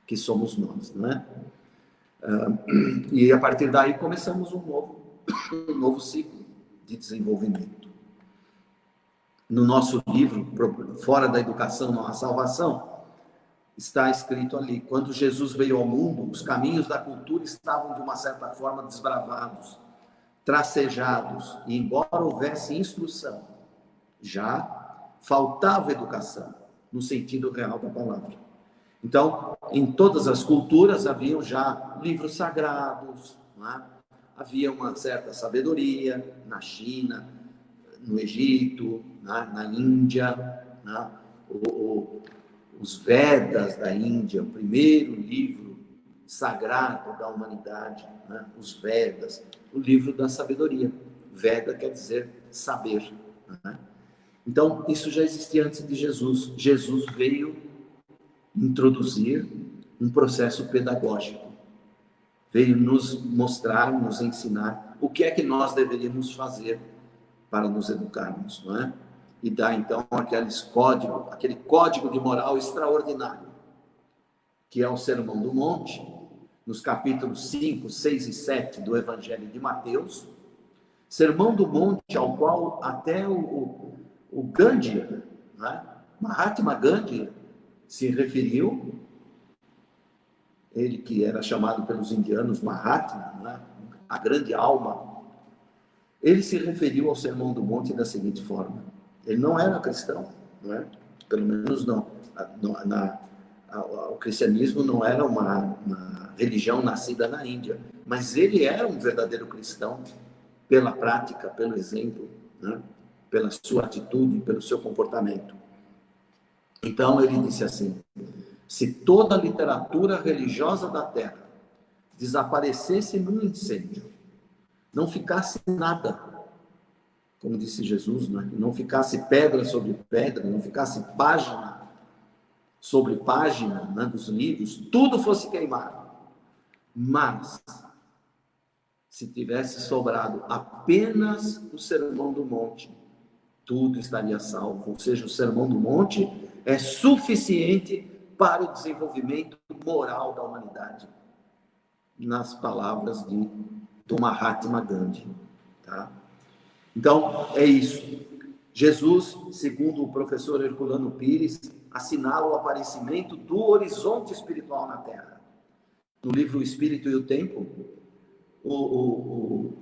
que somos nós, não é? E a partir daí começamos um novo ciclo de desenvolvimento. No nosso livro, Fora da Educação Não Há Salvação, está escrito ali: quando Jesus veio ao mundo, os caminhos da cultura estavam de uma certa forma desbravados, tracejados, e embora houvesse instrução, já faltava educação, no sentido real da palavra. Então, em todas as culturas haviam já livros sagrados, não é? Havia uma certa sabedoria na China, no Egito, na Índia, né? Os Vedas da Índia, o primeiro livro sagrado da humanidade, né? Os Vedas, o livro da sabedoria. Veda quer dizer saber, né? Então, isso já existia antes de Jesus. Jesus veio introduzir um processo pedagógico, veio nos mostrar, nos ensinar o que é que nós deveríamos fazer para nos educarmos, não é? E dá então aquele código de moral extraordinário, que é o Sermão do Monte, nos capítulos 5, 6 e 7 do Evangelho de Mateus. Sermão do Monte, ao qual até o Gandhi, né? Mahatma Gandhi, se referiu, ele que era chamado pelos indianos Mahatma, né? A grande alma, ele se referiu ao Sermão do Monte da seguinte forma: ele não era cristão, não é? Pelo menos não. O cristianismo não era uma religião nascida na Índia, mas ele era um verdadeiro cristão pela prática, pelo exemplo, né? Pela sua atitude, pelo seu comportamento. Então ele disse assim: se toda a literatura religiosa da Terra desaparecesse num incêndio, não ficasse nada, como disse Jesus, né? Não ficasse pedra sobre pedra, não ficasse página sobre página, né, dos livros, tudo fosse queimado. Mas, se tivesse sobrado apenas o Sermão do Monte, tudo estaria salvo. Ou seja, o Sermão do Monte é suficiente para o desenvolvimento moral da humanidade, nas palavras do Mahatma Gandhi, tá? Então, é isso. Jesus, segundo o professor Herculano Pires, assinala o aparecimento do horizonte espiritual na Terra. No livro O Espírito e o Tempo, o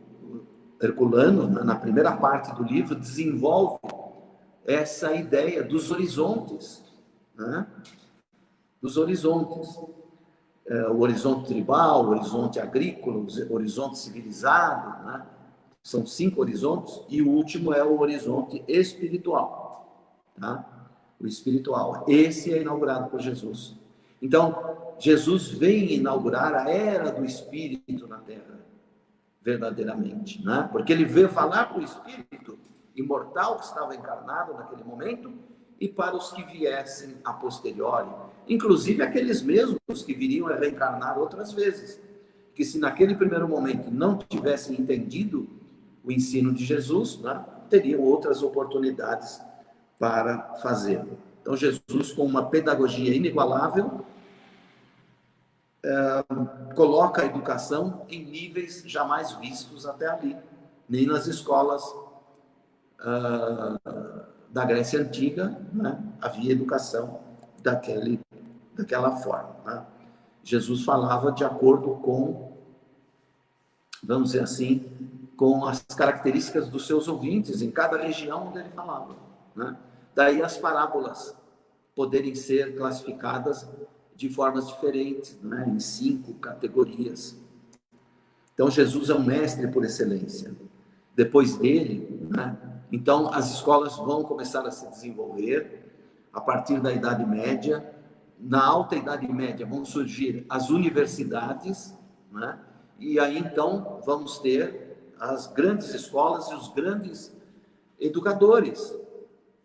Herculano, na primeira parte do livro, desenvolve essa ideia dos horizontes, né? Dos horizontes. O horizonte tribal, o horizonte agrícola, o horizonte civilizado, né? São 5 horizontes, e o último é o horizonte espiritual, tá? O espiritual. Esse é inaugurado por Jesus. Então, Jesus vem inaugurar a era do Espírito na Terra, verdadeiramente, né? Porque ele veio falar para o Espírito imortal que estava encarnado naquele momento e para os que viessem a posteriori, inclusive aqueles mesmos que viriam a reencarnar outras vezes, que se naquele primeiro momento não tivessem entendido o ensino de Jesus, né, teriam outras oportunidades para fazê-lo. Então, Jesus, com uma pedagogia inigualável, coloca a educação em níveis jamais vistos até ali, nem nas escolas da Grécia Antiga, né, havia educação daquela forma. Né? Jesus falava de acordo com, vamos dizer assim, com as características dos seus ouvintes em cada região onde ele falava. Né? Daí as parábolas poderem ser classificadas de formas diferentes, né? Em 5 categorias. Então Jesus é um mestre por excelência. Depois dele, né? Então as escolas vão começar a se desenvolver a partir da Idade Média. Na Alta Idade Média vão surgir as universidades, né? E aí então vamos ter as grandes escolas e os grandes educadores.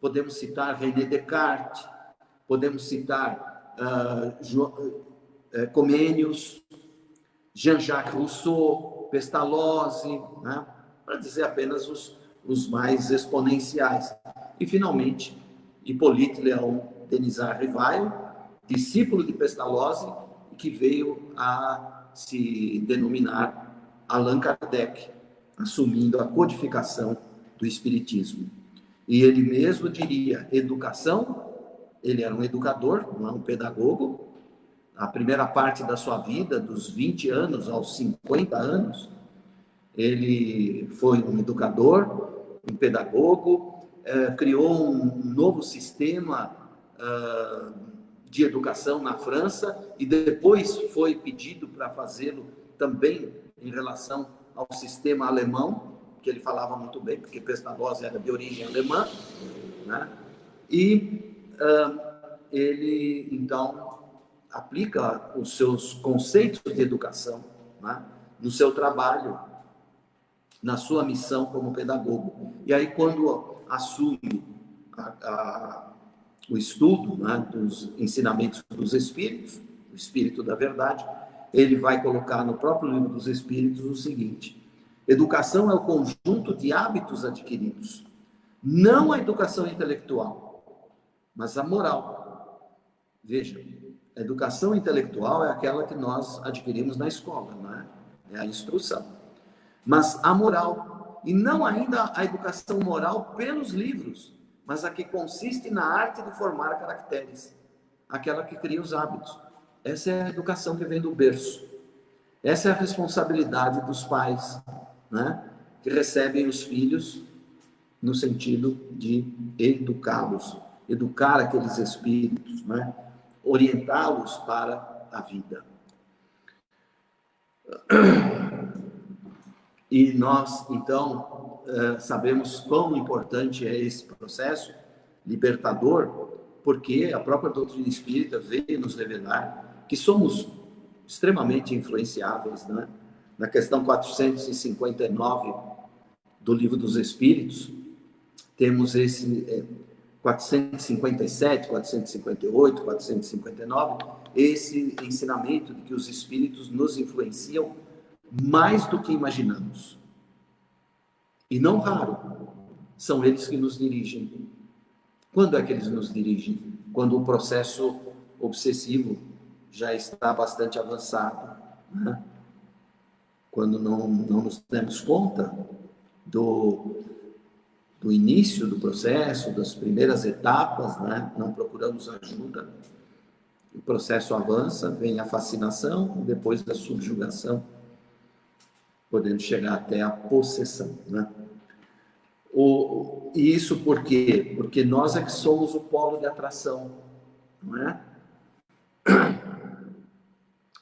Podemos citar René Descartes, podemos citar Comênios, Jean-Jacques Rousseau, Pestalozzi, né? Para dizer apenas os mais exponenciais. E, finalmente, Hippolyte Léon Denisard Rivail, discípulo de Pestalozzi, que veio a se denominar Allan Kardec, assumindo a codificação do Espiritismo. E ele mesmo diria, educação, ele era um educador, não é um pedagogo. A primeira parte da sua vida, dos 20 anos aos 50 anos, ele foi um educador, um pedagogo, criou um novo sistema de educação na França e depois foi pedido para fazê-lo também em relação ao sistema alemão, que ele falava muito bem, porque Pestalozzi era de origem alemã, né? E ele, então, aplica os seus conceitos de educação, né, no seu trabalho, na sua missão como pedagogo. E aí, quando assume o estudo, né, dos ensinamentos dos Espíritos, o Espírito da Verdade, ele vai colocar no próprio Livro dos Espíritos o seguinte: educação é o conjunto de hábitos adquiridos, não a educação intelectual, mas a moral. Veja, a educação intelectual é aquela que nós adquirimos na escola, né? É a instrução. Mas a moral, e não ainda a educação moral pelos livros, mas a que consiste na arte de formar caracteres, aquela que cria os hábitos. Essa é a educação que vem do berço. Essa é a responsabilidade dos pais, né? Que recebem os filhos no sentido de educá-los, educar aqueles espíritos, né? Orientá-los para a vida. E nós, então, sabemos quão importante é esse processo libertador, porque a própria doutrina espírita veio nos revelar que somos extremamente influenciáveis, né? Na questão 459 do Livro dos Espíritos, temos esse 457, 458, 459, esse ensinamento de que os espíritos nos influenciam mais do que imaginamos. E não raro, são eles que nos dirigem. Quando é que eles nos dirigem? Quando o processo obsessivo já está bastante avançado, né? Quando não nos damos conta do início do processo, das primeiras etapas, né? Não procuramos ajuda, o processo avança, vem a fascinação, depois da subjugação, podendo chegar até a possessão, né? E isso por quê? Porque nós é que somos o polo de atração, não é?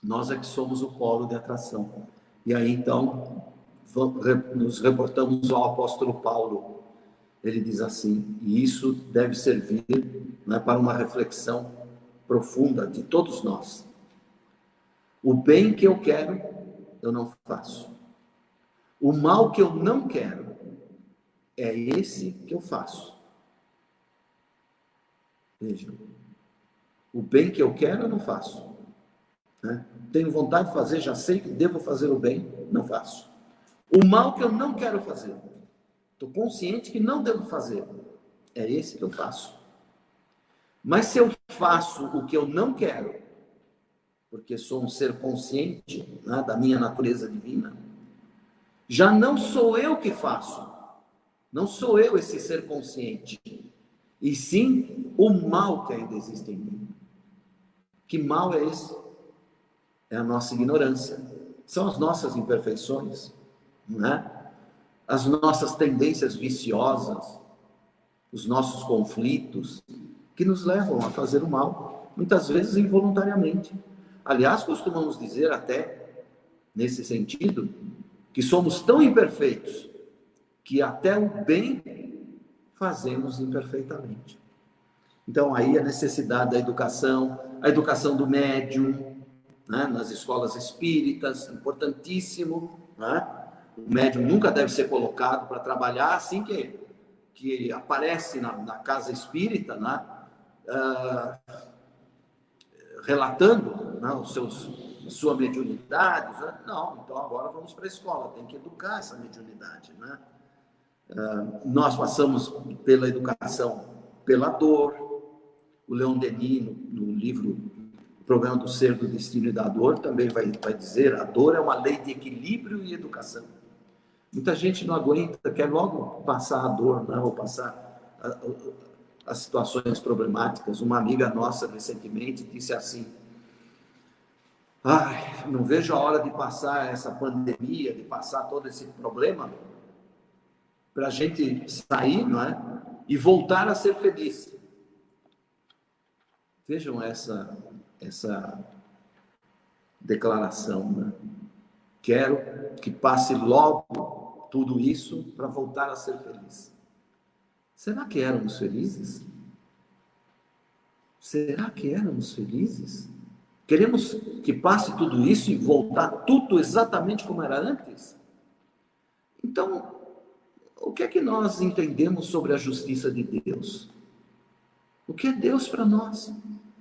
Nós é que somos o polo de atração. E aí, então, nos reportamos ao apóstolo Paulo. Ele diz assim, e isso deve servir, né, para uma reflexão profunda de todos nós. O bem que eu quero, eu não faço. O mal que eu não quero, é esse que eu faço. Vejam, o bem que eu quero, eu não faço. Né? Tenho vontade de fazer, já sei que devo fazer o bem, não faço. O mal que eu não quero fazer, estou consciente que não devo fazer, é esse que eu faço. Mas se eu faço o que eu não quero, porque sou um ser consciente, né, da minha natureza divina, já não sou eu que faço, Não sou eu esse ser consciente, e sim o mal que ainda existe em mim. Que mal é esse? É a nossa ignorância, são as nossas imperfeições, não é? As nossas tendências viciosas, os nossos conflitos, que nos levam a fazer o mal, muitas vezes involuntariamente. Aliás, costumamos dizer até, nesse sentido, que somos tão imperfeitos, que até o bem fazemos imperfeitamente. Então, aí a necessidade da educação, a educação do médium, né, nas escolas espíritas, importantíssimo, né? O médium nunca deve ser colocado para trabalhar assim que aparece na casa espírita, né? Relatando, né, sua mediunidade, né? Não, então agora vamos para a escola, tem que educar essa mediunidade, né? Nós passamos pela educação pela dor. O Leon Denis, no livro O Problema do Ser, do Destino e da Dor, também vai dizer: a dor é uma lei de equilíbrio e educação. Muita gente não aguenta, quer logo passar a dor, né? Ou passar as situações problemáticas. Uma amiga nossa recentemente disse assim: ai, não vejo a hora de passar essa pandemia, de passar todo esse problema, para a gente sair, não é? E voltar a ser feliz. Vejam essa declaração, né? Quero que passe logo tudo isso para voltar a ser feliz. Será que éramos felizes? Será que éramos felizes? Queremos que passe tudo isso e voltar tudo exatamente como era antes? Então, o que é que nós entendemos sobre a justiça de Deus? O que é Deus para nós?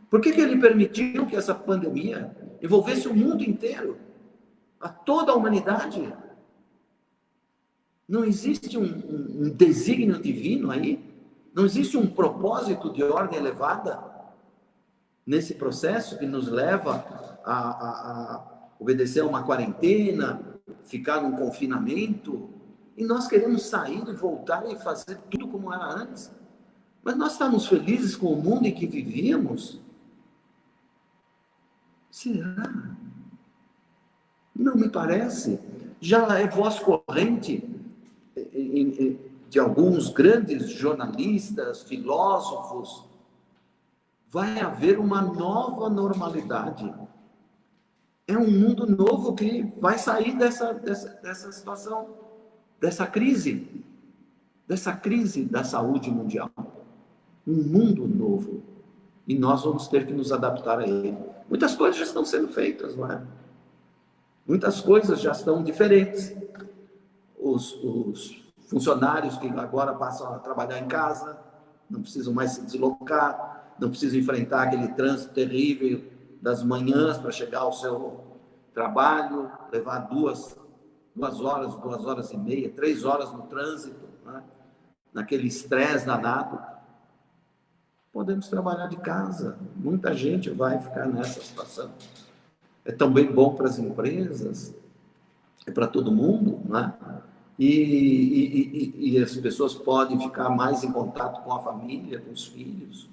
Por que Ele permitiu que essa pandemia envolvesse o mundo inteiro? A toda a humanidade? Não existe um desígnio divino aí? Não existe um propósito de ordem elevada nesse processo que nos leva a obedecer a uma quarentena, ficar num confinamento? E nós queremos sair e voltar e fazer tudo como era antes? Mas nós estamos felizes com o mundo em que vivíamos? Será? Não me parece. Já é voz corrente de alguns grandes jornalistas, filósofos. Vai haver uma nova normalidade. É um mundo novo que vai sair dessa situação, dessa crise da saúde mundial. Um mundo novo. E nós vamos ter que nos adaptar a ele. Muitas coisas já estão sendo feitas, não é? Muitas coisas já estão diferentes. Os funcionários que agora passam a trabalhar em casa, não precisam mais se deslocar, não precisam enfrentar aquele trânsito terrível das manhãs para chegar ao seu trabalho, levar 2 horas e meia, 3 horas no trânsito, né? Naquele estresse danado. Podemos trabalhar de casa. Muita gente vai ficar nessa situação. É também bom para as empresas, é para todo mundo, né? E as pessoas podem ficar mais em contato com a família, com os filhos.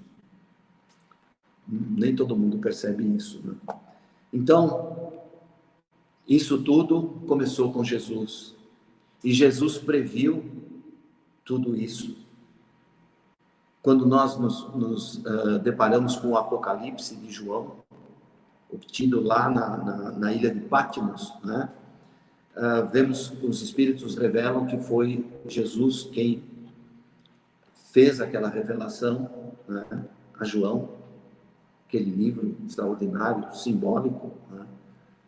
Nem todo mundo percebe isso, né? Então, isso tudo começou com Jesus. E Jesus previu tudo isso. Quando nós nos deparamos com o Apocalipse de João, obtido lá na ilha de Patmos, né? Vemos, os Espíritos revelam que foi Jesus quem fez aquela revelação, né, a João, aquele livro extraordinário, simbólico, né,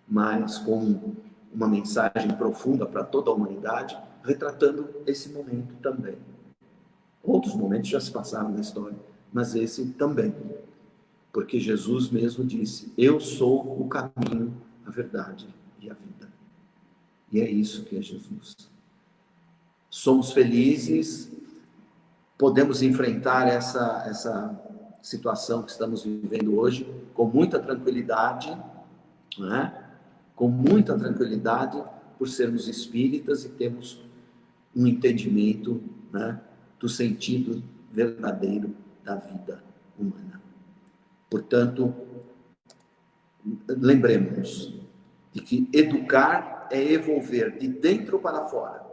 mas com uma mensagem profunda para toda a humanidade, retratando esse momento também. Outros momentos já se passaram na história, mas esse também, porque Jesus mesmo disse: eu sou o caminho, a verdade e a vida. E é isso que é Jesus. Somos felizes, podemos enfrentar essa situação que estamos vivendo hoje com muita tranquilidade, né? Com muita tranquilidade, por sermos espíritas e temos um entendimento, né, do sentido verdadeiro da vida humana. Portanto, lembremos de que educar é evolver de dentro para fora,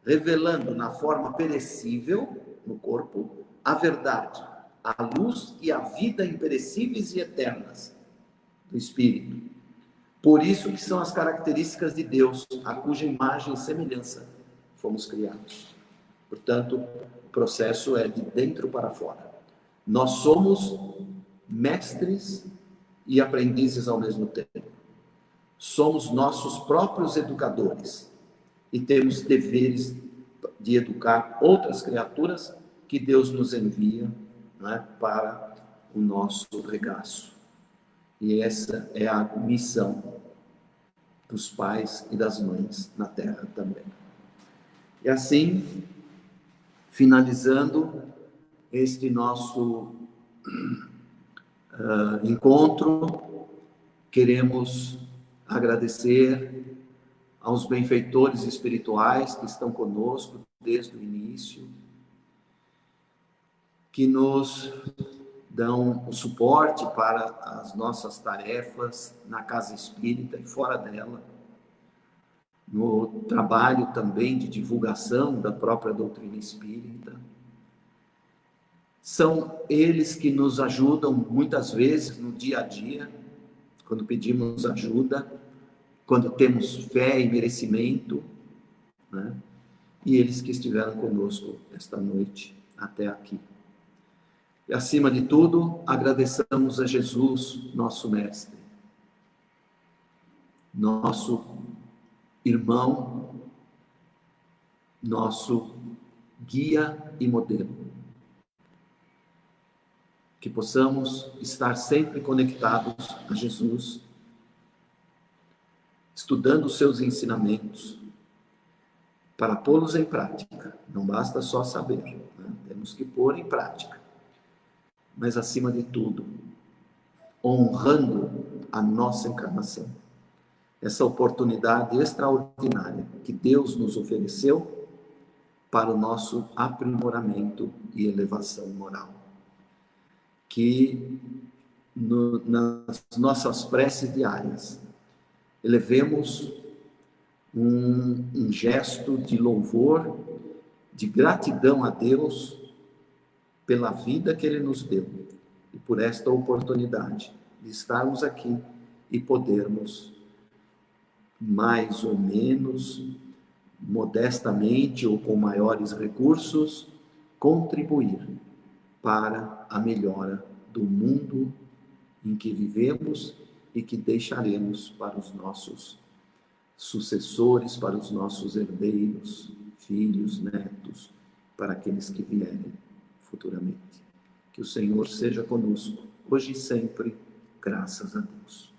revelando na forma perecível, no corpo, a verdade, a luz e a vida imperecíveis e eternas do Espírito. Por isso que são as características de Deus, a cuja imagem e semelhança fomos criados. Portanto, o processo é de dentro para fora. Nós somos mestres e aprendizes ao mesmo tempo. Somos nossos próprios educadores e temos deveres de educar outras criaturas que Deus nos envia, né, para o nosso regaço. E essa é a missão dos pais e das mães na Terra também. E assim, finalizando este nosso encontro, queremos agradecer aos benfeitores espirituais que estão conosco desde o início, que nos dão o suporte para as nossas tarefas na casa espírita e fora dela, no trabalho também de divulgação da própria doutrina espírita. São eles que nos ajudam muitas vezes no dia a dia, quando pedimos ajuda, quando temos fé e merecimento, né? E eles que estiveram conosco esta noite até aqui. E acima de tudo, agradeçamos a Jesus, nosso mestre, nosso irmão, nosso guia e modelo. Que possamos estar sempre conectados a Jesus, estudando os seus ensinamentos, para pô-los em prática. Não basta só saber, né? Temos que pôr em prática. Mas, acima de tudo, honrando a nossa encarnação. Essa oportunidade extraordinária que Deus nos ofereceu para o nosso aprimoramento e elevação moral. Que nas nossas preces diárias elevemos um gesto de louvor, de gratidão a Deus pela vida que Ele nos deu e por esta oportunidade de estarmos aqui e podermos, mais ou menos modestamente ou com maiores recursos, contribuir para a melhora do mundo em que vivemos e que deixaremos para os nossos sucessores, para os nossos herdeiros, filhos, netos, para aqueles que vierem futuramente. Que o Senhor seja conosco, hoje e sempre, graças a Deus.